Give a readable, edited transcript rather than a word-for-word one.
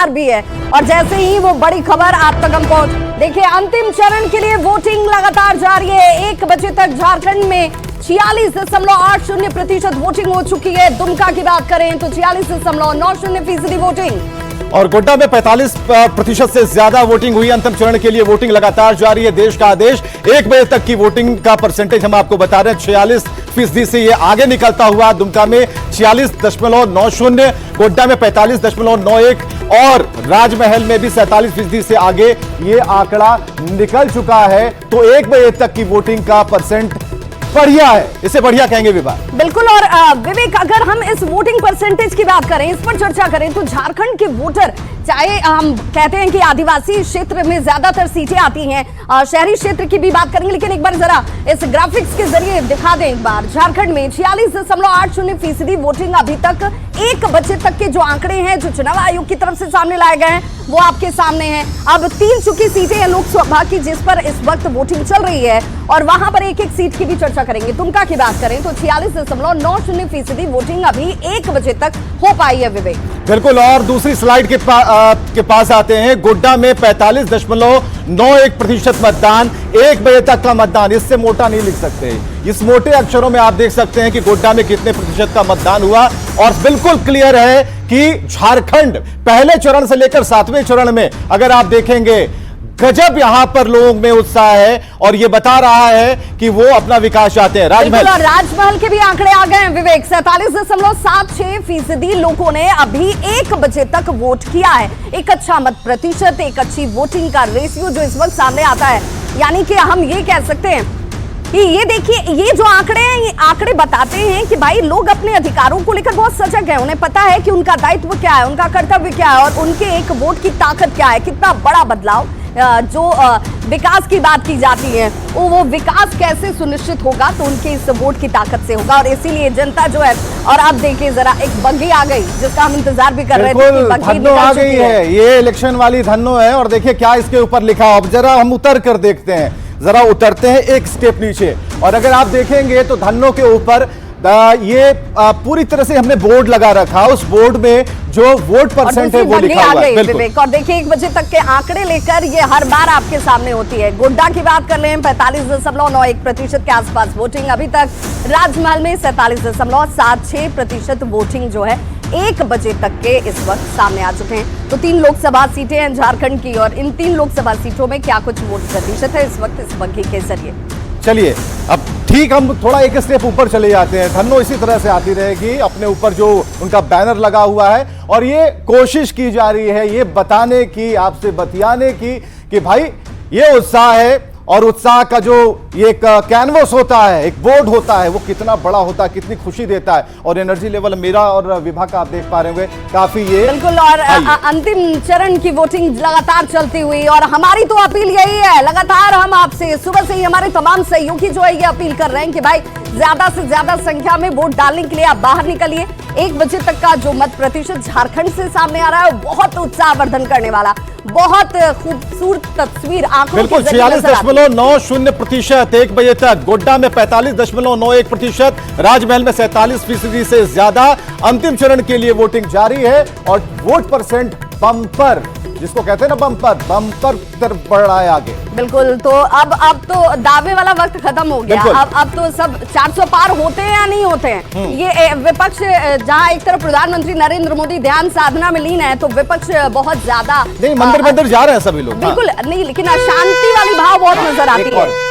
इंतजार भी है और जैसे ही वो बड़ी खबर आप तक हम पहुंच, देखिए अंतिम चरण के लिए वोटिंग लगातार जारी है। 1 बजे तक झारखंड में 46.80% वोटिंग हो चुकी है। दुमका की बात करें तो 46.90% वोटिंग और गोड्डा में 45% से ज्यादा वोटिंग हुई। अंतिम चरण के लिए वोटिंग लगातार जारी है। देश का आदेश 1 बजे तक की वोटिंग का परसेंटेज हम आपको बता रहे हैं, 46% से ये आगे निकलता हुआ दुमका में 46.90, गोड्डा में 45.91 और राजमहल में भी 47% से आगे ये आंकड़ा निकल चुका है। तो 1 बजे तक की वोटिंग का परसेंट बढ़िया है, इसे बढ़िया कहेंगे विभाग। बिल्कुल। और विवेक, अगर हम इस वोटिंग परसेंटेज की बात करें, इस पर चर्चा करें तो झारखंड के वोटर, चाहे हम कहते हैं कि आदिवासी क्षेत्र में ज्यादातर सीटें आती हैं, शहरी क्षेत्र की भी बात करेंगे, लेकिन एक बार जरा इस ग्राफिक्स के जरिए दिखा दें एक बार। झारखंड में 46.80% वोटिंग अभी तक 1 बजे तक के जो आंकड़े हैं, जो चुनाव आयोग की तरफ से सामने लाए गए हैं, वो आपके सामने हैं। अब 3 चुकी सीटें हैं लोकसभा की जिस पर इस वक्त वोटिंग चल रही है और वहां पर एक सीट की भी चर्चा करेंगे। दुमका की बात करें तो 46.90% वोटिंग अभी 1 बजे तक हो पाई है विवेक। बिल्कुल। और दूसरी स्लाइड के पास आते हैं। गोड्डा में 45.91% मतदान, 1 बजे तक का मतदान, इससे मोटा नहीं लिख सकते। इस मोटे अक्षरों में आप देख सकते हैं कि गोड्डा में कितने प्रतिशत का मतदान हुआ और बिल्कुल क्लियर है कि झारखंड पहले चरण से लेकर 7वें चरण में अगर आप देखेंगे, गजब यहां पर लोगों में उत्साह है और ये बता रहा है कि वो अपना विकास चाहते हैं। राजमहल के भी आंकड़े आ गए हैं विवेक। 47.76% लोगों ने अभी 1 बजे तक वोट किया है। एक अच्छा मत प्रतिशत, एक अच्छी वोटिंग का रेशियो जो इस वक्त सामने आता है, यानी कि हम ये कह सकते हैं कि ये देखिए, ये जो आंकड़े हैं, ये आंकड़े बताते हैं कि भाई लोग अपने अधिकारों को लेकर बहुत सजग हैं। उन्हें पता है कि उनका दायित्व क्या है, उनका कर्तव्य क्या है और उनके एक वोट की ताकत क्या है। कितना बड़ा बदलाव, जो विकास की बात की जाती है, वो विकास कैसे सुनिश्चित होगा तो उनके इस वोट की ताकत से होगा। और इसीलिए जनता जो है, और अब देखिए जरा एक बग्घी आ गई जिसका हम इंतजार भी कर रहे थे कि बग्घी धन्नो आ गई है। ये इलेक्शन वाली धन्नो है और देखिए क्या इसके ऊपर लिखा। अब जरा हम उतर कर देखते हैं, जरा उतरते हैं एक स्टेप नीचे और अगर आप देखेंगे तो धन्नो के ऊपर ये पूरी तरह से हमने बोर्ड लगा रखा। उस बोर्ड में जो वोट परसेंट है वो लिखा हुआ है। बिल्कुल। और देखिए 1 बजे तक के आंकड़े लेकर ये हर बार आपके सामने होती है। गोड्डा की बात कर लें, 45.91% के आसपास वोटिंग अभी तक। राजमहल में 47.76% वोटिंग जो है 1 बजे तक के इस वक्त सामने आ चुके हैं। तो 3 लोकसभा सीटें हैं झारखंड की और इन 3 लोकसभा सीटों में क्या कुछ वोट प्रतिशत है इस वक्त इस बग्घी के जरिए। चलिए अब ठीक, हम थोड़ा एक स्टेप ऊपर चले जाते हैं। धन्नो इसी तरह से आती रहेगी, अपने ऊपर जो उनका बैनर लगा हुआ है और ये कोशिश की जा रही है ये बताने की, आपसे बतियाने की कि भाई ये उत्साह है और उत्साह का जो ये एक कैनवस होता है, एक बोर्ड होता है, वो कितना बड़ा होता है, कितनी खुशी देता है। और एनर्जी लेवल मेरा और विभा का आप देख पा रहे होंगे काफी ये बिल्कुल। और अंतिम चरण की वोटिंग लगातार चलती हुई और हमारी तो अपील यही है, लगातार हम आपसे सुबह से ही हमारे तमाम सहयोगी जो है ये अपील कर रहे हैं कि भाई ज्यादा से ज्यादा संख्या में वोट डालने के लिए आप बाहर निकलिए। 1 बजे तक का जो मत प्रतिशत झारखंड से सामने आ रहा है बहुत उत्साहवर्धन करने वाला, बहुत खूबसूरत तस्वीर आंखों बिल्कुल। 46.90% 1 बजे तक। गोड्डा में 45.91%, राजमहल में 47% से ज्यादा। अंतिम चरण के लिए वोटिंग जारी है और वोट परसेंट बम्पर, जिसको कहते हैं ना बम्पर तरफ बढ़ रहा है आगे। बिल्कुल। तो अब तो दावे वाला वक्त खत्म हो गया। अब तो सब 400 पार होते हैं या नहीं होते हैं। ये विपक्ष, जहां एक तरफ प्रधानमंत्री नरेंद्र मोदी ध्यान साधना में लीन है तो विपक्ष बहुत ज्यादा नहीं, मंदिर जा रहे हैं सभी लोग। बिल्कुल नहीं, लेकिन अशांति वाली भाव बहुत नजर आती है।